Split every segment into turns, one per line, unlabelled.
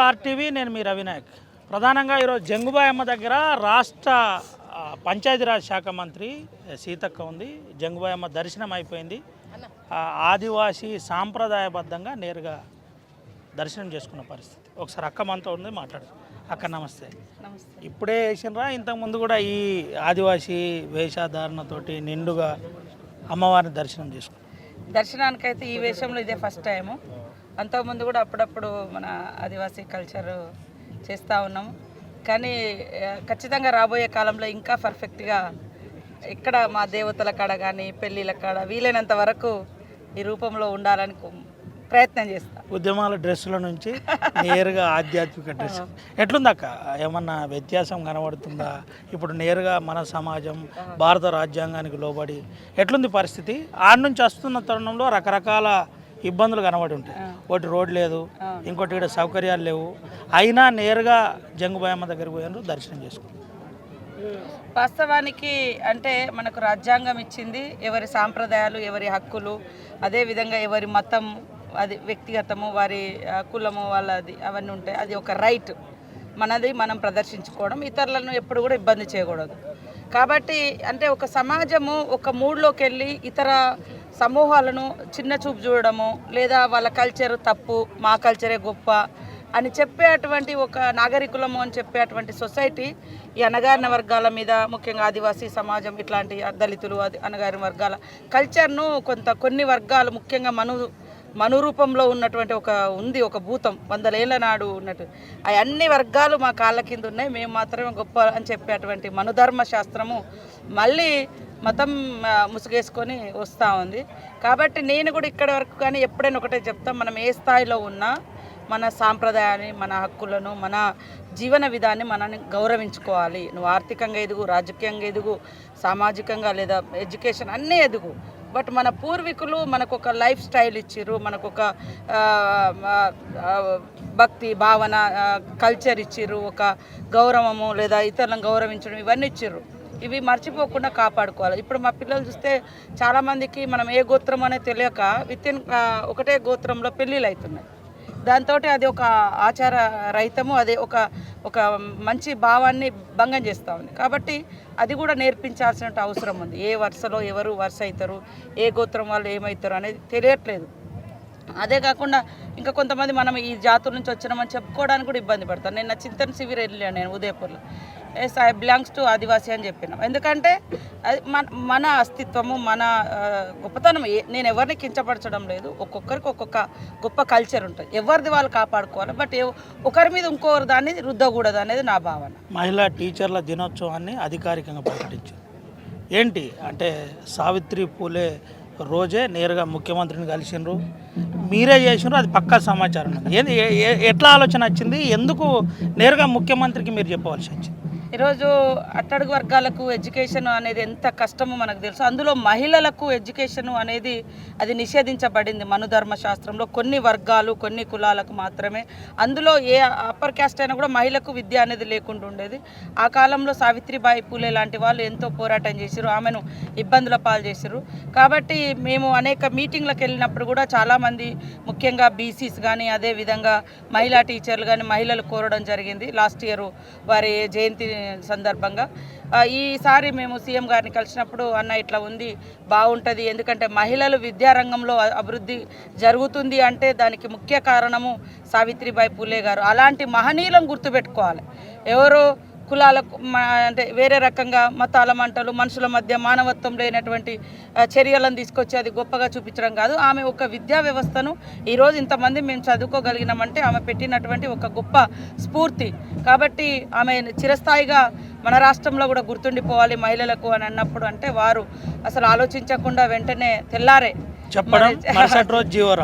RTV, నేను మీ రవినాయక్. ప్రధానంగా ఈరోజు జంగుబాయమ్మ దగ్గర రాష్ట్ర పంచాయతీరాజ్ శాఖ మంత్రి సీతక్క ఉంది. జంగుబాయమ్మ దర్శనం అయిపోయింది. ఆదివాసీ సాంప్రదాయబద్ధంగా నేరుగా దర్శనం చేసుకున్న పరిస్థితి. ఒకసారి అక్క మనతో ఉంది, మాట్లాడు. అక్క నమస్తే. ఇప్పుడే వేసినరా ఇంతకుముందు కూడా ఈ ఆదివాసీ వేషధారణతోటి నిండుగా అమ్మవారిని దర్శనం చేసుకున్నాం?
దర్శనానికైతే ఈ వేషంలో ఇదే ఫస్ట్ టైము. అంతకుముందు కూడా అప్పుడప్పుడు మన ఆదివాసీ కల్చర్ చేస్తూ ఉన్నాము. కానీ ఖచ్చితంగా రాబోయే కాలంలో ఇంకా పర్ఫెక్ట్గా ఇక్కడ మా దేవతల కాడ కానీ పెళ్ళిళ్ళ కాడ వీలైనంత వరకు ఈ రూపంలో ఉండాలని ప్రయత్నం చేస్తాం.
ఉద్యమాల డ్రెస్సుల నుంచి నేరుగా ఆధ్యాత్మిక డ్రెస్ ఎట్లుంది అక్క? ఏమన్నా వ్యత్యాసం కనబడుతుందా? ఇప్పుడు నేరుగా మన సమాజం భారత రాజ్యాంగానికి లోబడి ఎట్లుంది పరిస్థితి? ఆడ నుంచి వస్తున్న తరుణంలో రకరకాల ఇబ్బందులు కనబడి ఉంటాయి. ఒకటి రోడ్ లేదు, ఇంకోటి ఇక్కడ సౌకర్యాలు లేవు. అయినా నేరుగా జంగుబాయమ్మ దగ్గరికి పోయారు, దర్శనం చేసుకున్నారు.
వాస్తవానికి అంటే మనకు రాజ్యాంగం ఇచ్చింది ఎవరి సాంప్రదాయాలు, ఎవరి హక్కులు, అదేవిధంగా ఎవరి మతం, అది వ్యక్తిగతము, వారి కులము వాళ్ళది అవన్నీ ఉంటాయి. అది ఒక రైట్ మనది, మనం ప్రదర్శించుకోవడం, ఇతరులను ఎప్పుడు కూడా ఇబ్బంది చేయకూడదు. కాబట్టి అంటే ఒక సమాజము ఒక మూడ్లోకి వెళ్ళి ఇతర సమూహాలను చిన్న చూపు చూడడము, లేదా వాళ్ళ కల్చర్ తప్పు, మా కల్చరే గొప్ప అని చెప్పేటువంటి ఒక నాగరికులము అని చెప్పేటువంటి సొసైటీ ఈ అణగారిన వర్గాల మీద, ముఖ్యంగా ఆదివాసీ సమాజం, ఇట్లాంటి దళితులు, అణగారిన వర్గాల కల్చర్ను కొన్ని వర్గాలు, ముఖ్యంగా మను రూపంలో ఉన్నటువంటి ఒక భూతం 100 ఏళ్ల నాడు ఉన్నట్టు ఆ అన్ని వర్గాలు మా కాళ్ళ కింద ఉన్నాయి, మేము మాత్రమే గొప్ప అని చెప్పేటువంటి మనుధర్మ శాస్త్రము మళ్ళీ మతం ముసుగేసుకొని వస్తూ ఉంది. కాబట్టి నేను కూడా ఇక్కడి వరకు కానీ ఎప్పుడైనా ఒకటే చెప్తాం, మనం ఏ స్థాయిలో ఉన్నా మన సాంప్రదాయాన్ని, మన హక్కులను, మన జీవన విధాన్ని మనల్ని గౌరవించుకోవాలి. నువ్వు ఆర్థికంగా ఎదుగు, రాజకీయంగా ఎదుగు, సామాజికంగా లేదా ఎడ్యుకేషన్ అన్నీ ఎదుగు. బట్ మన పూర్వీకులు మనకు ఒక లైఫ్ స్టైల్ ఇచ్చిర్రు, మనకు ఒక భక్తి భావన, కల్చర్ ఇచ్చిర్రు, ఒక గౌరవము లేదా ఇతరులను గౌరవించడం, ఇవన్నీ ఇచ్చిర్రు. ఇవి మర్చిపోకుండా కాపాడుకోవాలి. ఇప్పుడు మా పిల్లలు చూస్తే చాలామందికి మనం ఏ గోత్రం అనేది తెలియక వితిన్ ఒకటే గోత్రంలో పెళ్ళిళ్ళు అవుతున్నాయి. దాంతో అది ఒక ఆచార రహితము, అదే ఒక మంచి భావాన్ని భంగం చేస్తూ ఉంది. కాబట్టి అది కూడా నేర్పించాల్సిన అవసరం ఉంది. ఏ వరుసలో ఎవరు వరుస అవుతారు, ఏ గోత్రం వాళ్ళు ఏమవుతారు అనేది తెలియట్లేదు. అదే కాకుండా ఇంకా కొంతమంది మనం ఈ జాతుల నుంచి వచ్చినామని చెప్పుకోవడానికి కూడా ఇబ్బంది పడతాను. నేను చింతన్ శిబిర్ వెళ్ళాను, నేను ఉదయపూర్లో. ఐ బిలాంగ్స్ టు ఆదివాసీ అని చెప్పినాం. ఎందుకంటే అది మన అస్తిత్వము, మన గొప్పతనం. నేను ఎవరిని కించపరచడం లేదు. ఒక్కొక్కరికి ఒక్కొక్క గొప్ప కల్చర్ ఉంటుంది, ఎవరిది వాళ్ళు కాపాడుకోవాలి. బట్ ఒకరి మీద ఇంకొకరు దాన్ని రుద్దకూడదు అనేది నా భావన.
మహిళా టీచర్ల దినోత్సవాన్ని అధికారికంగా ప్రకటించారు. ఏంటి అంటే సావిత్రి పూలే రోజే నేరుగా ముఖ్యమంత్రిని కలిసినారు, మీరే చేసినారు, అది పక్కా సమాచారం ఉంది. ఎట్లా ఆలోచన వచ్చింది? ఎందుకు నేరుగా ముఖ్యమంత్రికి మీరు చెప్పవలసి వచ్చింది?
ఈరోజు అట్టడుగు వర్గాలకు ఎడ్యుకేషన్ అనేది ఎంత కష్టమో మనకు తెలుసు. అందులో మహిళలకు ఎడ్యుకేషన్ అనేది అది నిషేధించబడింది మనుధర్మ శాస్త్రంలో. కొన్ని వర్గాలు, కొన్ని కులాలకు మాత్రమే. అందులో ఏ అప్పర్ క్యాస్ట్ అయినా కూడా మహిళకు విద్య అనేది లేకుండా ఉండేది. ఆ కాలంలో సావిత్రిబాయి పూలే లాంటి వాళ్ళు ఎంతో పోరాటం చేశారు, ఆమెను ఇబ్బందుల పాలు చేశారు. కాబట్టి మేము అనేక మీటింగ్లకు వెళ్ళినప్పుడు కూడా చాలామంది, ముఖ్యంగా బీసీస్ కానీ, అదేవిధంగా మహిళా టీచర్లు కానీ మహిళలు కోరడం జరిగింది. లాస్ట్ ఇయర్ వారి జయంతి సందర్భంగా ఈసారి మేము సీఎం గారిని కలిసినప్పుడు, అన్న ఇట్లా ఉంది, బాగుంటుంది, ఎందుకంటే మహిళలు విద్యారంగంలో అభివృద్ధి జరుగుతుంది అంటే దానికి ముఖ్య కారణము సావిత్రిబాయి పూలే గారు. అలాంటి మహనీయులను గుర్తుపెట్టుకోవాలి. ఎవరో కులాలకు అంటే వేరే రకంగా మతాల మంటలు, మనుషుల మధ్య మానవత్వం లేనటువంటి చర్యలను తీసుకొచ్చి అది గొప్పగా చూపించడం కాదు. ఆమె ఒక విద్యా వ్యవస్థను ఈరోజు ఇంతమంది మేము చదువుకోగలిగినామంటే ఆమె పెట్టినటువంటి ఒక గొప్ప స్ఫూర్తి. కాబట్టి ఆమె చిరస్థాయిగా మన రాష్ట్రంలో కూడా గుర్తుండిపోవాలి మహిళలకు అని అన్నప్పుడు. అంటే వారు అసలు ఆలోచించకుండా వెంటనే తెల్లారే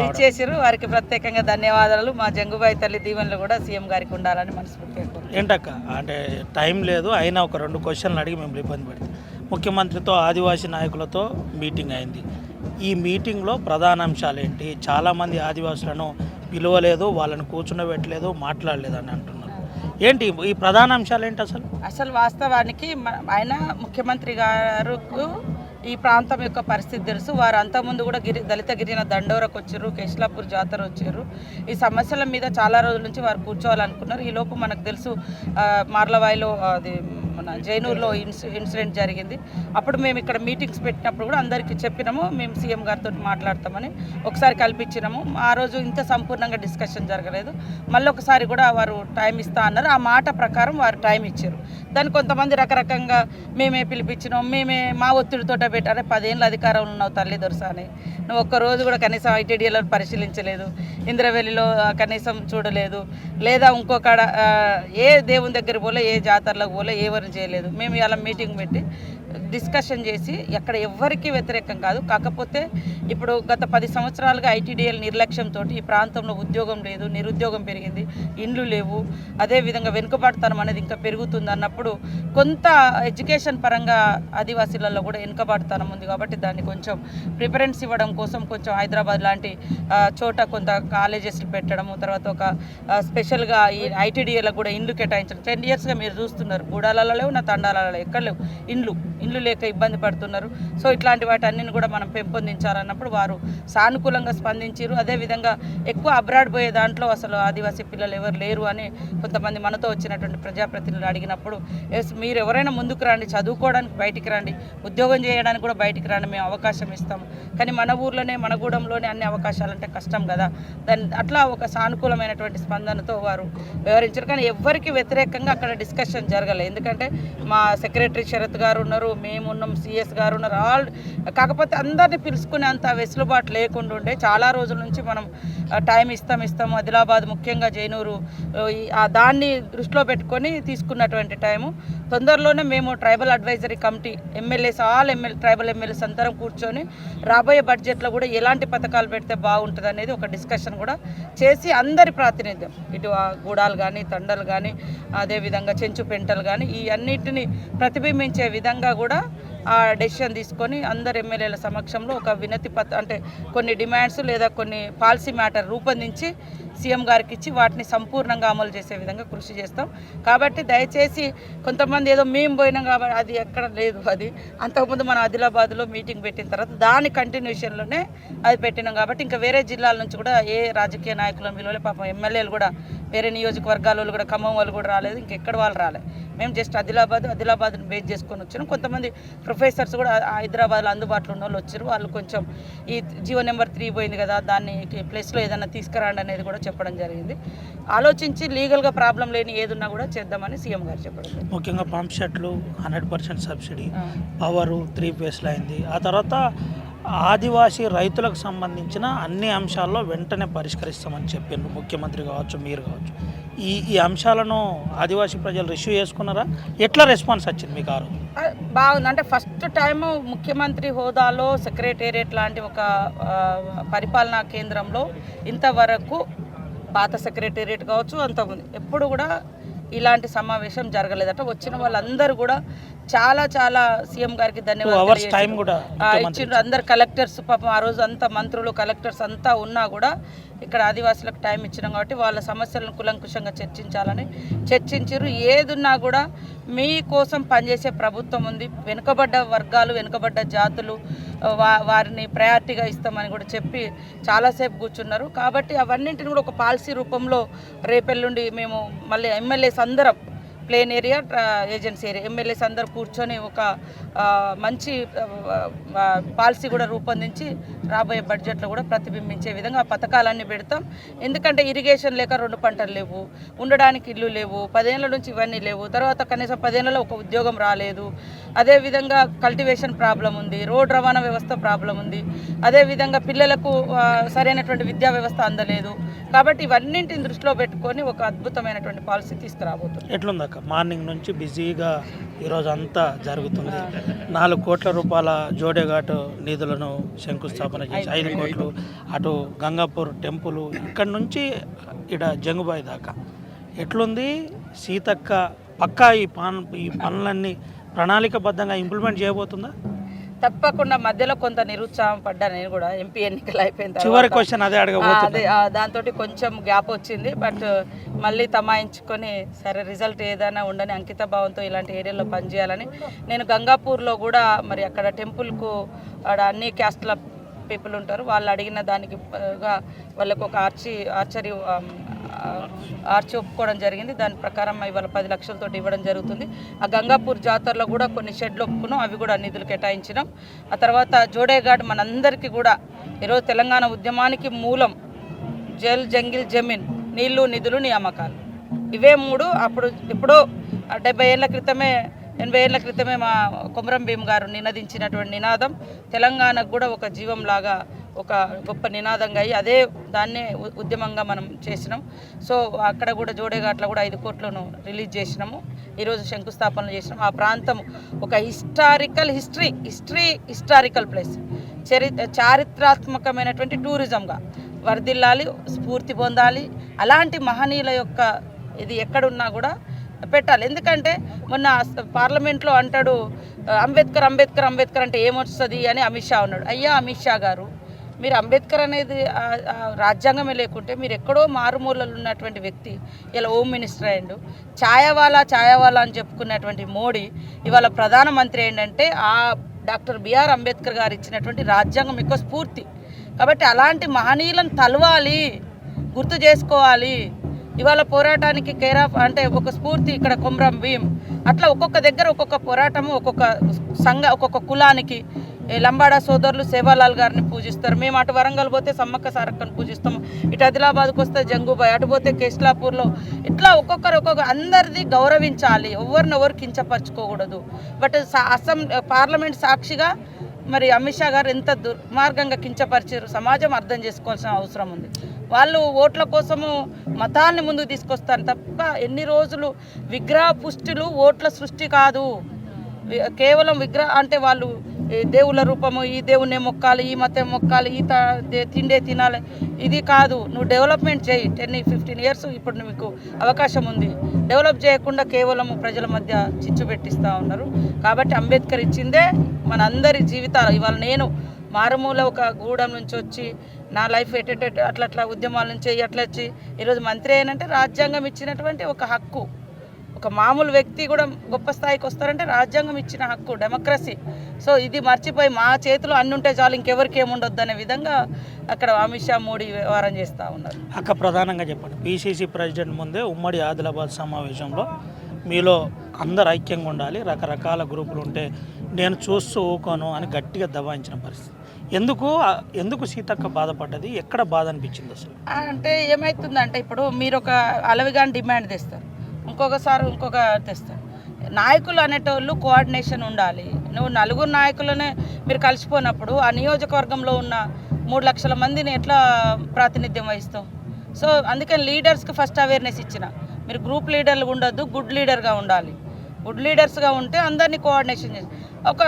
ఇచ్చేసారు. వారికి ప్రత్యేకంగా ధన్యవాదాలు. మా జంగుబాయి తల్లి దీవెనలు కూడా సీఎం గారికి ఉండాలని మనస్ఫూర్తిగా.
ఏంటక్క అంటే టైం లేదు, అయినా ఒక 2 క్వశ్చన్లు అడిగి మేము ఇబ్బంది పడి, ముఖ్యమంత్రితో ఆదివాసీ నాయకులతో మీటింగ్ అయింది. ఈ మీటింగ్లో ప్రధాన అంశాలు ఏంటి? చాలామంది ఆదివాసులను పిలవలేదు, వాళ్ళని కూర్చుండబెట్టలేదు, మాట్లాడలేదు అని అంటున్నారు. ఏంటి ఈ ప్రధాన అంశాలు ఏంటి? అసలు
వాస్తవానికి ఆయన ముఖ్యమంత్రి గారు ఈ ప్రాంతం యొక్క పరిస్థితి తెలుసు. వారు అంతకుముందు కూడా దళిత గిరిజన దండోరకు వచ్చారు, కేశలాపూర్ జాతర వచ్చారు. ఈ సమస్యల మీద చాలా రోజుల నుంచి వారు కూర్చోవాలనుకున్నారు. ఈ లోపు మనకు తెలుసు మార్లవాయిలో అది మన జైనూరులో ఇన్సిడెంట్ జరిగింది. అప్పుడు మేము ఇక్కడ మీటింగ్స్ పెట్టినప్పుడు కూడా అందరికీ చెప్పినాము, మేము సీఎం గారితో మాట్లాడతామని ఒకసారి కల్పించినాము. ఆ రోజు ఇంత సంపూర్ణంగా డిస్కషన్ జరగలేదు. మళ్ళీ ఒకసారి కూడా వారు టైం ఇస్తా అన్నారు. ఆ మాట ప్రకారం వారు టైం ఇచ్చారు. దాన్ని కొంతమంది రకరకంగా మేమే పిలిపించినాం, మేమే మా ఒత్తిడితో పెట్టారే 10 ఏళ్ళ అధికారంలో ఉన్నావు తల్లి దొరసాని, నువ్వు ఒక్కరోజు కూడా కనీసం ఐటీడీఏలో పరిశీలించలేదు, ఇంద్రవెల్లిలో కనీసం చూడలేదు, లేదా ఇంకొకడ ఏ దేవుని దగ్గర పోలే, ఏ జాతరలకు పోలే, ఎవరిని చేయలేదు. మేము ఇలా మీటింగ్ పెట్టి డిస్కషన్ చేసి ఎక్కడ ఎవ్వరికీ వ్యతిరేకం కాదు. కాకపోతే ఇప్పుడు గత 10 సంవత్సరాలుగా ఐటీడీఎల్ నిర్లక్ష్యంతో ఈ ప్రాంతంలో ఉద్యోగం లేదు, నిరుద్యోగం పెరిగింది, ఇండ్లు లేవు, అదేవిధంగా వెనుకబాటుతనం అనేది ఇంకా పెరుగుతుంది అన్నప్పుడు కొంత ఎడ్యుకేషన్ పరంగా ఆదివాసీలలో కూడా వెనుకబాటుతనం ఉంది. కాబట్టి దాన్ని కొంచెం ప్రిఫరెన్స్ ఇవ్వడం కోసం కొంచెం హైదరాబాద్ లాంటి చోట కొంత కాలేజెస్లు పెట్టడము, తర్వాత ఒక స్పెషల్గా ఈ ఐటీడీఏలకు కూడా ఇండ్లు కేటాయించడం. 10 ఇయర్స్గా మీరు చూస్తున్నారు, గూడాలలో లేవు, నా తండాలలో ఎక్కడ లేవు ఇండ్లు లేక ఇబ్బంది పడుతున్నారు. సో ఇట్లాంటి వాటి అన్నిని కూడా మనం పెంపొందించాలన్నప్పుడు వారు సానుకూలంగా స్పందించారు. అదేవిధంగా ఎక్కువ అబ్రాడ్ పోయే దాంట్లో అసలు ఆదివాసీ పిల్లలు ఎవరు లేరు అని కొంతమంది మనతో వచ్చినటువంటి ప్రజాప్రతినిధులు అడిగినప్పుడు, మీరు ఎవరైనా ముందుకు రండి, చదువుకోవడానికి బయటికి రండి, ఉద్యోగం చేయడానికి కూడా బయటికి రండి, మేము అవకాశం ఇస్తాము. కానీ మన ఊర్లోనే మన గూడెంలోనే అన్ని అవకాశాలంటే కష్టం కదా. దాన్ని అట్లా ఒక సానుకూలమైనటువంటి స్పందనతో వారు వివరించారు. కానీ ఎవ్వరికి వ్యతిరేకంగా అక్కడ డిస్కషన్ జరగలేదు. ఎందుకంటే మా సెక్రటరీ శరత్ గారు ఉన్నారు, మేము ఉన్నాం, సిఎస్ గారు ఉన్నారు. కాకపోతే అందరినీ పిలుచుకునే అంత వెసులుబాటు లేకుండా ఉండే చాలా రోజుల నుంచి మనం టైం ఇస్తాము. ఆదిలాబాద్ ముఖ్యంగా జైనూరు దాన్ని దృష్టిలో పెట్టుకొని తీసుకున్నటువంటి టైము. తొందరలోనే మేము tribal advisory committee MLAs tribal MLAs అందరం కూర్చొని రాబోయే బడ్జెట్లో కూడా ఎలాంటి పథకాలు పెడితే బాగుంటుంది అనేది ఒక డిస్కషన్ కూడా చేసి అందరి ప్రాతినిధ్యం, ఇటు గూడాలు కానీ, తండలు కానీ, అదేవిధంగా చెంచు పెంటలు కానీ, ఈ అన్నిటిని ప్రతిబింబించే విధంగా కూడా ఆ డెసిషన్ తీసుకొని అందరు ఎమ్మెల్యేల సమక్షంలో ఒక వినతి అంటే కొన్ని డిమాండ్స్ లేదా కొన్ని పాలసీ మ్యాటర్ రూపొందించి సీఎం గారికి ఇచ్చి వాటిని సంపూర్ణంగా అమలు చేసే విధంగా కృషి చేస్తాం. కాబట్టి దయచేసి కొంతమంది ఏదో మేము పోయినాం కాబట్టి అది ఎక్కడ లేదు. అది అంతకుముందు మనం ఆదిలాబాద్లో మీటింగ్ పెట్టిన తర్వాత దాని కంటిన్యూషన్లోనే అది పెట్టినాం. కాబట్టి ఇంకా వేరే జిల్లాల నుంచి కూడా ఏ రాజకీయ నాయకులను విలువలే, పాపం ఎమ్మెల్యేలు కూడా వేరే నియోజకవర్గాల వాళ్ళు కూడా, ఖమ్మం వాళ్ళు కూడా రాలేదు, ఇంకెక్కడ వాళ్ళు రాలేదు. మేము జస్ట్ ఆదిలాబాద్ని బేస్ చేసుకొని వచ్చినాం. కొంతమంది ప్రొఫెసర్స్ కూడా హైదరాబాద్లో అందుబాటులో ఉన్న వాళ్ళు వచ్చారు. వాళ్ళు కొంచెం ఈ జీవో నెంబర్ 3 పోయింది కదా, దాన్ని ప్లేస్లో ఏదైనా తీసుకురండి అనేది కూడా చెప్పడం జరిగింది. ఆలోచించి లీగల్గా ప్రాబ్లం లేని ఏదున్నా కూడా చేద్దామని సీఎం గారు చెప్పడం.
ముఖ్యంగా పంప్ సెట్లు 100% సబ్సిడీ, పవరు 3 ఫేస్లు అయింది. ఆ తర్వాత ఆదివాసీ రైతులకు సంబంధించిన అన్ని అంశాల్లో వెంటనే పరిష్కరిస్తామని చెప్పిండ్రు ముఖ్యమంత్రి కావచ్చు, మీరు కావచ్చు. ఈ అంశాలను ఆదివాసీ ప్రజలు రిసీవ్ చేసుకున్నారా? ఎట్లా రెస్పాన్స్ వచ్చింది మీకు? ఆ రోజు
బాగుంది. అంటే ఫస్ట్ టైము ముఖ్యమంత్రి హోదాలో సెక్రటేరియట్ లాంటి ఒక పరిపాలనా కేంద్రంలో ఇంతవరకు పాత సెక్రటేరియట్ కావచ్చు, అంతకుముందు ఎప్పుడు కూడా ఇలాంటి సమావేశం జరగలేదట. వచ్చిన వాళ్ళందరూ కూడా చాలా సీఎం గారికి ధన్యవాదాలు ఇచ్చిండ్రు. అందరు కలెక్టర్స్ పాపం ఆ రోజు అంతా మంత్రులు, కలెక్టర్స్ అంతా ఉన్నా కూడా ఇక్కడ ఆదివాసులకు టైం ఇచ్చినాం కాబట్టి వాళ్ళ సమస్యలను కులంకుశంగా చర్చించారు. ఏదున్నా కూడా మీకోసం పనిచేసే ప్రభుత్వం ఉంది, వెనుకబడ్డ వర్గాలు, వెనుకబడ్డ జాతులు వారిని ప్రయారిటీగా ఇస్తామని కూడా చెప్పి చాలాసేపు కూర్చున్నారు. కాబట్టి అవన్నింటిని కూడా ఒక పాలసీ రూపంలో రేపెల్లుండి మేము మళ్ళీ ఎమ్మెల్యేస్ అందరం plain area, agency area MLAs అందరు కూర్చొని ఒక మంచి పాలసీ కూడా రూపొందించి రాబోయే బడ్జెట్లో కూడా ప్రతిబింబించే విధంగా ఆ పథకాలన్నీ పెడతాం. ఎందుకంటే ఇరిగేషన్ లేక 2 పంటలు లేవు, ఉండడానికి ఇల్లు లేవు, 10 ఏళ్ళ నుంచి ఇవన్నీ లేవు. తర్వాత కనీసం 10 ఏళ్ళలో ఒక ఉద్యోగం రాలేదు. అదేవిధంగా కల్టివేషన్ ప్రాబ్లం ఉంది, రోడ్ రవాణా వ్యవస్థ ప్రాబ్లం ఉంది, అదేవిధంగా పిల్లలకు సరైనటువంటి విద్యా వ్యవస్థ అందలేదు. కాబట్టి ఇవన్నింటిని దృష్టిలో పెట్టుకొని ఒక అద్భుతమైనటువంటి పాలసీ తీసుకురాబోతుంది.
ఎట్లుందాక మార్నింగ్ నుంచి బిజీగా ఈరోజు అంతా జరుగుతుంది. 4 కోట్ల రూపాయల జోడేఘాటు నిధులను శంకుస్థాపన చేసి 5 కోట్లు, అటు గంగాపూర్ టెంపుల్, ఇక్కడ నుంచి ఇక్కడ జంగుబాయి దాకా ఎట్లుంది సీతక్క? పక్కా ఈ పనులన్నీ ప్రణాళికబద్ధంగా ఇంప్లిమెంట్ చేయబోతుందా?
తప్పకుండా మధ్యలో కొంత నిరుత్సాహం పడ్డా నేను కూడా. ఎంపీ ఎన్నికలు అయిపోయిన
చివరి క్వశ్చన్ అదే
అదే దాంతో కొంచెం గ్యాప్ వచ్చింది. బట్ మళ్ళీ తమాయించుకొని సరే రిజల్ట్ ఏదైనా ఉండని అంకిత భావంతో ఇలాంటి ఏరియాలో పనిచేయాలని నేను గంగాపూర్లో కూడా మరి అక్కడ టెంపుల్కు ఆడ అన్ని క్యాస్ట్ల పీపుల్ ఉంటారు, వాళ్ళు అడిగిన దానికి వాళ్ళకు ఒక ఆర్చి ఒప్పుకోవడం జరిగింది. దాని ప్రకారం ఇవాళ 10 లక్షలతో ఇవ్వడం జరుగుతుంది. ఆ గంగాపూర్ జాతరలో కూడా కొన్ని షెడ్లు ఒప్పుకున్నాం, అవి కూడా నిధులు కేటాయించినాం. ఆ తర్వాత జోడేఘాట్ మనందరికీ కూడా ఈరోజు తెలంగాణ ఉద్యమానికి మూలం జల్ జంగిల్ జమీన్, నీళ్లు నిధులు నియామకాలు, ఇవే 3. అప్పుడు ఎప్పుడో 70 ఏళ్ల క్రితమే 80 ఏళ్ల క్రితమే మా కొమరం భీమ్ గారు నినదించినటువంటి నినాదం తెలంగాణకు కూడా ఒక జీవంలాగా ఒక గొప్ప నినాదంగా అయ్యి అదే దాన్నే ఉద్యమంగా మనం చేసినాం. సో అక్కడ కూడా జోడేఘాట్లో కూడా 5 కోట్లను రిలీజ్ చేసినాము, ఈరోజు శంకుస్థాపనలు చేసినాం. ఆ ప్రాంతం ఒక హిస్టారికల్ ప్లేస్, చారిత్రాత్మకమైనటువంటి టూరిజంగా వర్ధిల్లాలి, స్ఫూర్తి పొందాలి. అలాంటి మహనీయుల యొక్క ఇది ఎక్కడున్నా కూడా పెట్టాలి. ఎందుకంటే మొన్న పార్లమెంట్లో అంటాడు అంబేద్కర్ అంబేద్కర్ అంబేద్కర్ అంటే ఏమొస్తుంది అని అమిత్ షా ఉన్నాడు. అయ్యా అమిత్ షా గారు, మీరు అంబేద్కర్ అనేది రాజ్యాంగమే లేకుంటే మీరు ఎక్కడో మారుమూలలో ఉన్నటువంటి వ్యక్తి ఇలా హోమ్ మినిస్టర్ అయ్యిండు. ఛాయావాలా అని చెప్పుకున్నటువంటి మోడీ ఇవాళ ప్రధానమంత్రి ఏంటంటే ఆ డాక్టర్ బిఆర్ అంబేద్కర్ గారు ఇచ్చినటువంటి రాజ్యాంగం ఎక్కువ స్ఫూర్తి. కాబట్టి అలాంటి మహనీయులను తలవాలి, గుర్తు చేసుకోవాలి. ఇవాళ పోరాటానికి కేరాఫ్ అంటే ఒక స్ఫూర్తి ఇక్కడ కొమరం భీం. అట్లా ఒక్కొక్క దగ్గర ఒక్కొక్క పోరాటము, ఒక్కొక్క కులానికి లంబాడా సోదరులు సేవాలాల్ గారిని పూజిస్తారు. మేము అటు వరంగల్ పోతే సమ్మక్క సారక్కను పూజిస్తాము, ఇటు ఆదిలాబాద్కి వస్తే జంగుబాయ్, అటు పోతే కేస్లాపూర్లో. ఇట్లా ఒక్కొక్క అందరిది గౌరవించాలి, ఎవరినెవరు కించపరచుకోకూడదు. బట్ పార్లమెంట్ సాక్షిగా మరి అమిత్ షా గారు ఎంత దుర్మార్గంగా కించపరిచారు సమాజం అర్థం చేసుకోవాల్సిన అవసరం ఉంది. వాళ్ళు ఓట్ల కోసము మతాన్ని ముందుకు తీసుకొస్తారు తప్ప ఎన్ని రోజులు విగ్రహ పుష్టిలు ఓట్ల సృష్టి కాదు. కేవలం అంటే వాళ్ళు దేవుళ్ళ రూపము, ఈ దేవుణ్ణే మొక్కాలి, ఈ మతం మొక్కాలి, తిండే తినాలి, ఇది కాదు. నువ్వు డెవలప్మెంట్ చేయి. 10-15 ఇయర్స్ ఇప్పుడు మీకు అవకాశం ఉంది. డెవలప్ చేయకుండా కేవలం ప్రజల మధ్య చిచ్చు పెట్టిస్తూ ఉన్నారు. కాబట్టి అంబేద్కర్ ఇచ్చిందే మనందరి జీవితాలు. ఇవాళ నేను మారుమూల ఒక గూడెం నుంచి వచ్చి నా లైఫ్ అట్లా ఉద్యమాల నుంచి అట్లా వచ్చి ఈరోజు మంత్రి అయినంటే రాజ్యాంగం ఇచ్చినటువంటి ఒక హక్కు. ఒక మామూలు వ్యక్తి కూడా గొప్ప స్థాయికి వస్తారంటే రాజ్యాంగం ఇచ్చిన హక్కు, డెమోక్రసీ. సో ఇది మర్చిపోయి మా చేతిలో అన్ని ఉంటే చాలు, ఇంకెవరికి ఏముండొద్దు అనే విధంగా అక్కడ అమిత్ షా మోడీ వ్యవహారం చేస్తూ ఉన్నారు.
అక్క ప్రధానంగా చెప్పండి, పిసిసి ప్రెసిడెంట్ ముందే ఉమ్మడి ఆదిలాబాద్ సమావేశంలో మీలో అందరు ఐక్యంగా ఉండాలి, రకరకాల గ్రూపులు ఉంటే నేను చూస్తూ ఊకోను అని గట్టిగా దబాయించిన పరిస్థితి. ఎందుకు సీతక్క బాధపడ్డది? ఎక్కడ బాధ అనిపించింది అసలు?
అంటే ఏమవుతుందంటే ఇప్పుడు మీరు ఒక అలవిగాని డిమాండ్ తెస్తారు, ఇంకొక తెస్తారు. నాయకులు అనేటోళ్ళు కోఆర్డినేషన్ ఉండాలి. నువ్వు 4 నాయకులనే మీరు కలిసిపోయినప్పుడు ఆ నియోజకవర్గంలో ఉన్న 3 లక్షల మందిని ఎట్లా ప్రాతినిధ్యం వహిస్తావు? సో అందుకని లీడర్స్కి ఫస్ట్ అవేర్నెస్ ఇచ్చిన, మీరు గ్రూప్ లీడర్లు ఉండొద్దు, గుడ్ లీడర్గా ఉండాలి. గుడ్ లీడర్స్గా ఉంటే అందరినీ కోఆర్డినేషన్ చేసి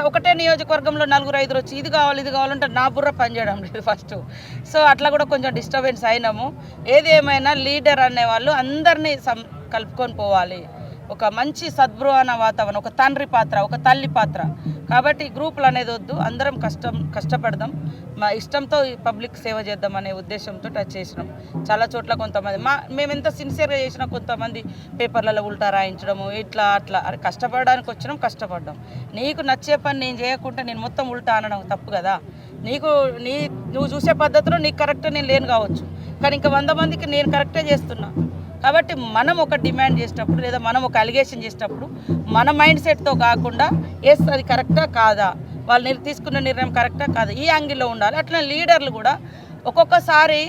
ఒకటే నియోజకవర్గంలో 4-5 వచ్చి ఇది కావాలంటే నా బుర్ర పనిచేయడం లేదు ఫస్ట్. సో అట్లా కూడా కొంచెం డిస్టర్బెన్స్ అయినాము. ఏది ఏమైనా లీడర్ అనేవాళ్ళు అందరినీ కలుపుకొని పోవాలి. ఒక మంచి సద్భువన వాతావరణం, ఒక తండ్రి పాత్ర, ఒక తల్లి పాత్ర. కాబట్టి గ్రూపులు అనేది వద్దు, అందరం కష్టపడదాం, మా ఇష్టంతో పబ్లిక్ సేవ చేద్దాం అనే ఉద్దేశంతో టచ్ చేసినాం. చాలా చోట్ల కొంతమంది మేము ఎంత సిన్సియర్గా చేసినా కొంతమంది పేపర్లలో ఉల్టా రాయించడము, అట్లా కష్టపడడానికి వచ్చినాం, కష్టపడ్డాం. నీకు నచ్చే పని నేను చేయకుంటే నేను మొత్తం ఉల్టా అనడం తప్పు కదా. నువ్వు చూసే పద్ధతిలో నీకు కరెక్ట్ నేను లేను కావచ్చు, కానీ ఇంకా 100 మందికి నేను కరెక్టే చేస్తున్నా. కాబట్టి మనం ఒక డిమాండ్ చేసేటప్పుడు లేదా మనం ఒక అలిగేషన్ చేసేటప్పుడు మన మైండ్ సెట్తో కాకుండా అది కరెక్టా కాదా, వాళ్ళు తీసుకున్న నిర్ణయం కరెక్టా కాదా, ఈ యాంగిల్లో ఉండాలి. అట్లా లీడర్లు కూడా ఒక్కొక్కసారి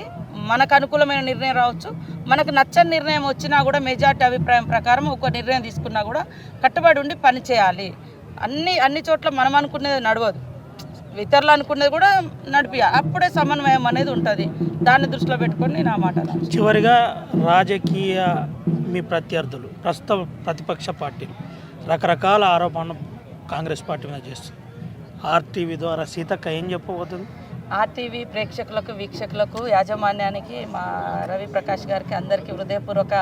మనకు అనుకూలమైన నిర్ణయం రావచ్చు, మనకు నచ్చని నిర్ణయం వచ్చినా కూడా మెజార్టీ అభిప్రాయం ప్రకారం ఒక నిర్ణయం తీసుకున్నా కూడా కట్టుబడి ఉండి పని చేయాలి. అన్ని చోట్ల మనం అనుకునేది నడవదు, ఇతరులు అనుకున్నది కూడా నడిపియాలి. అప్పుడే సమన్వయం అనేది ఉంటుంది. దాన్ని దృష్టిలో పెట్టుకొని నేను ఆ మాట.
చివరిగా రాజకీయ మీ ప్రత్యర్థులు, ప్రస్తుత ప్రతిపక్ష పార్టీలు రకరకాల ఆరోపణలు కాంగ్రెస్ పార్టీ మీద చేస్తుంది. ఆర్టీవీ ద్వారా సీతక్క ఏం చెప్పబోతుంది?
ఆర్టీవీ ప్రేక్షకులకు వీక్షకులకు యాజమాన్యానికి మా రవి ప్రకాష్ గారికి అందరికీ హృదయపూర్వక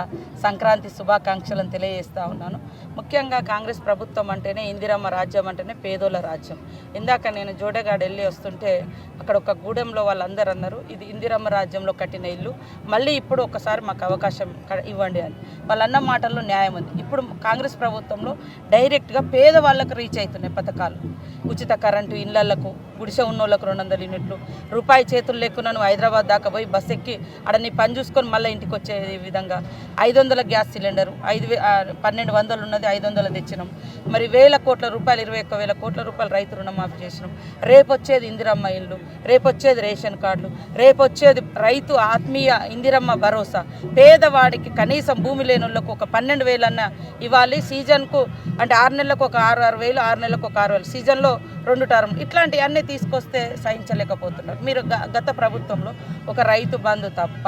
సంక్రాంతి శుభాకాంక్షలను తెలియజేస్తూ ఉన్నాను. ముఖ్యంగా కాంగ్రెస్ ప్రభుత్వం అంటేనే ఇందిరమ్మ రాజ్యం అంటేనే పేదోళ్ళ రాజ్యం. ఇందాక నేను జోడేగాడ్ వెళ్ళి వస్తుంటే అక్కడ ఒక గూడెంలో వాళ్ళందరూ అన్నారు ఇది ఇందిరమ్మ రాజ్యంలో కట్టిన ఇల్లు, మళ్ళీ ఇప్పుడు ఒకసారి మాకు అవకాశం ఇవ్వండి అని. వాళ్ళన్న మాటల్లో న్యాయం ఉంది. ఇప్పుడు కాంగ్రెస్ ప్రభుత్వంలో డైరెక్ట్గా పేదవాళ్ళకు రీచ్ అవుతున్నాయి పథకాలు. ఉచిత కరెంటు ఇళ్లకు, గుడిసె ఉన్నోళ్ళకు 200 యూనిట్లు, రూపాయి చేతులు లేకున్నా నువ్వు హైదరాబాద్ దాకా పోయి బస్ ఎక్కి ఆడ నీ పని చూసుకొని మళ్ళీ ఇంటికి వచ్చే విధంగా 500 గ్యాస్ సిలిండరు 1200 ఉన్నది 500 తెచ్చినాం. మరి 1000 కోట్ల రూపాయలు 21,000 కోట్ల రూపాయలు రైతు రుణమాఫీ చేసినాం. రేపు వచ్చేది ఇందిరమ్మ ఇల్లు, రేపు వచ్చేది రేషన్ కార్డులు, రేపు వచ్చేది రైతు ఆత్మీయ ఇందిరమ్మ భరోసా. పేదవాడికి కనీసం భూమి లేని వాళ్ళకు ఒక 12,000 అన్న ఇవ్వాలి. సీజన్కు అంటే 6 నెలలకు ఒక 6,000, 6 నెలలకు ఒక 6,000, సీజన్లో 2 టర్మ్ ఇట్లాంటివన్నీ తీసుకొస్తే సహించలేకపోతున్నారు. మీరు గత ప్రభుత్వంలో ఒక రైతు బంధు తప్ప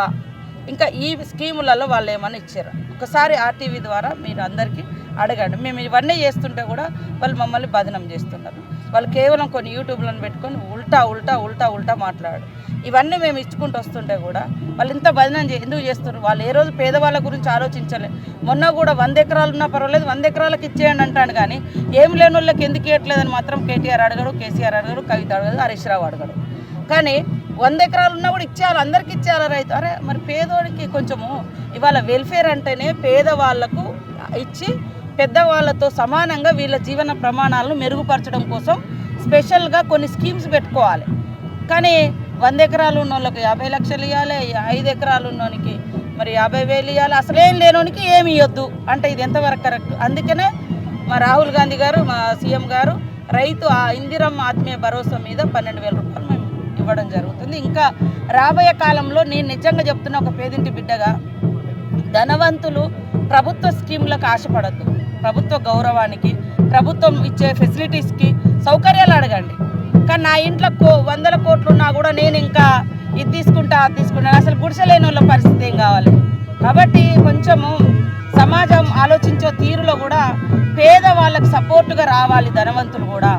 ఇంకా ఈ స్కీములలో వాళ్ళు ఏమైనా ఇచ్చారు? ఒకసారి ఆర్టీవీ ద్వారా మీరు అందరికీ అడగండి. మేము ఇవన్నీ చేస్తుంటే కూడా వాళ్ళు మమ్మల్ని బదనం చేస్తున్నారు. వాళ్ళు కేవలం కొన్ని యూట్యూబ్లను పెట్టుకొని ఉల్టా ఉల్టా ఉల్టా ఉల్టా మాట్లాడు. ఇవన్నీ మేము ఇచ్చుకుంటూ వస్తుంటే కూడా వాళ్ళు ఇంత బదనం ఎందుకు చేస్తున్నారు? వాళ్ళు ఏ రోజు పేదవాళ్ళ గురించి ఆలోచించలే. మొన్న కూడా 100 ఎకరాలు ఉన్నా పర్వాలేదు 100 ఎకరాలకు ఇచ్చేయండి అంటాను, కానీ ఏం లేని వాళ్ళకి ఎందుకు ఇవ్వట్లేదని మాత్రం కేటీఆర్ అడగడు, కేసీఆర్ అడగడు, కవిత అడగదు, హరీష్ రావు అడగడు. కానీ 100 ఎకరాలు ఉన్నా కూడా ఇచ్చేయాలి, అందరికి ఇచ్చేయాలి రైతు. అరే మరి పేదోడికి కొంచెము ఇవాళ వెల్ఫేర్ అంటేనే పేదవాళ్లకు ఇచ్చి పెద్దవాళ్ళతో సమానంగా వీళ్ళ జీవన ప్రమాణాలను మెరుగుపరచడం కోసం స్పెషల్గా కొన్ని స్కీమ్స్ పెట్టుకోవాలి. కానీ 100 ఎకరాలు ఉన్న వాళ్ళకి 50 లక్షలు ఇవ్వాలి, 5 ఎకరాలు ఉన్నోనికి మరి 50,000 ఇవ్వాలి, అసలు ఏం లేనోనికి ఏమి ఇవ్వద్దు అంటే ఇది ఎంతవరకు కరెక్ట్? అందుకనే మా రాహుల్ గాంధీ గారు, మా సీఎం గారు రైతు ఆ ఇందిరమ్మ ఆత్మీయ భరోసా మీద 12,000 రూపాయలు మేము ఇవ్వడం జరుగుతుంది. ఇంకా రాబోయే కాలంలో నేను నిజంగా చెప్తున్న ఒక పేదింటి బిడ్డగా ధనవంతులు ప్రభుత్వ స్కీములకు ఆశపడద్దు. ప్రభుత్వ గౌరవానికి, ప్రభుత్వం ఇచ్చే ఫెసిలిటీస్కి సౌకర్యాలు అడగండి. కానీ నా ఇంట్లో 100 కోట్లు ఉన్నా కూడా నేను ఇంకా ఇది తీసుకుంటా అది తీసుకుంటాను, అసలు గుడిసె లేని వాళ్ళ పరిస్థితి ఏం కావాలి? కాబట్టి కొంచెము సమాజం ఆలోచించే తీరులో కూడా పేదవాళ్ళకి సపోర్టుగా రావాలి. ధనవంతులు కూడా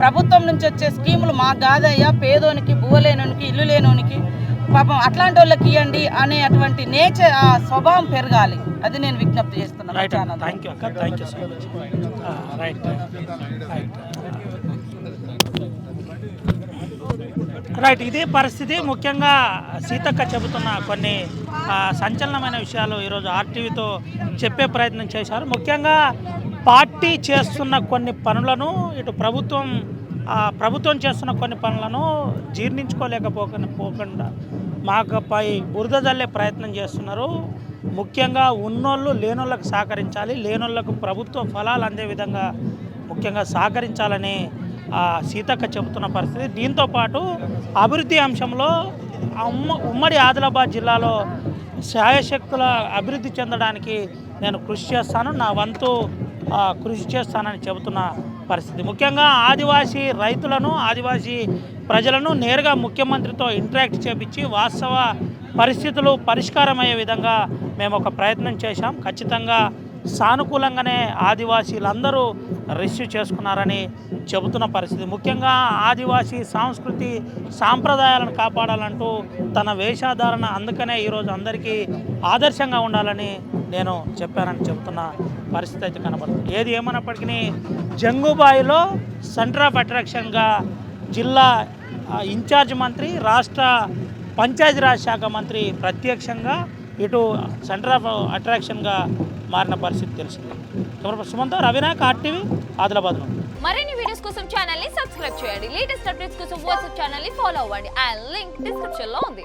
ప్రభుత్వం నుంచి వచ్చే స్కీములు మాకు కాదయ్యా, పేదోనికి, బువ్వ లేనోనికి, ఇల్లు లేనోనికి పాపం అట్లాంటి వాళ్ళకి ఇవ్వండి అనే అటువంటి నేచర్, ఆ స్వభావం పెరగాలి. అది నేను విజ్ఞప్తి చేస్తున్నాను.
రైట్, ఇదే పరిస్థితి. ముఖ్యంగా సీతక్క చెబుతున్న కొన్ని సంచలనమైన విషయాలు ఈరోజు ఆర్టీవీతో చెప్పే ప్రయత్నం చేశారు. ముఖ్యంగా పార్టీ చేస్తున్న కొన్ని పనులను, ఇటు ప్రభుత్వం చేస్తున్న కొన్ని పనులను జీర్ణించుకోలేకపోకుండా మాకపై బురద జల్లే ప్రయత్నం చేస్తున్నారు. ముఖ్యంగా ఉన్నోళ్ళు లేనోళ్ళకు సహకరించాలి, లేనోళ్ళకు ప్రభుత్వ ఫలాలు అందే విధంగా ముఖ్యంగా సహకరించాలని సీతక్క చెబుతున్న పరిస్థితి. దీంతోపాటు అభివృద్ధి అంశంలో ఉమ్మడి ఆదిలాబాద్ జిల్లాలో శాయశక్తుల అభివృద్ధి చెందడానికి నేను కృషి చేస్తాను, నా వంతు కృషి చేస్తానని చెబుతున్న పరిస్థితి. ముఖ్యంగా ఆదివాసీ రైతులను, ఆదివాసీ ప్రజలను నేరుగా ముఖ్యమంత్రితో ఇంటరాక్ట్ చేపించి వాస్తవ పరిస్థితులు పరిష్కారమయ్యే విధంగా మేము ఒక ప్రయత్నం చేశాం. ఖచ్చితంగా సానుకూలంగానే ఆదివాసీలందరూ రిసీవ్ చేసుకున్నారని చెబుతున్న పరిస్థితి. ముఖ్యంగా ఆదివాసీ సంస్కృతి సాంప్రదాయాలను కాపాడాలంటూ తన వేషధారణ అందుకనే ఈరోజు అందరికీ ఆదర్శంగా ఉండాలని నేను చెప్పానని చెబుతున్న పరిస్థితి అయితే కనబడుతుంది. ఏది ఏమైనప్పటికీ జంగుబాయిలో సెంటర్ ఆఫ్ అట్రాక్షన్గా జిల్లా ఇన్ఛార్జ్ మంత్రి, రాష్ట్ర పంచాయతీరాజ్ శాఖ మంత్రి ప్రత్యక్షంగా ఇటు సెంటర్ ఆఫ్ అట్రాక్షన్గా మారిన పరిస్థితి తెలిసింది. సుమంత, రవినాయక్, ఆర్టీవీ, ఆదిలాబాద్.
మరిన్ని వీడియోస్ కోసం ఛానల్ ని సబ్స్క్రైబ్ చేయండి. లేటెస్ట్ అప్డేట్స్ కోసం వాట్సాప్ ఛానల్ ని ఫాలో అవ్వండి. ఆ లింక్ డిస్క్రిప్షన్ లో ఉంది.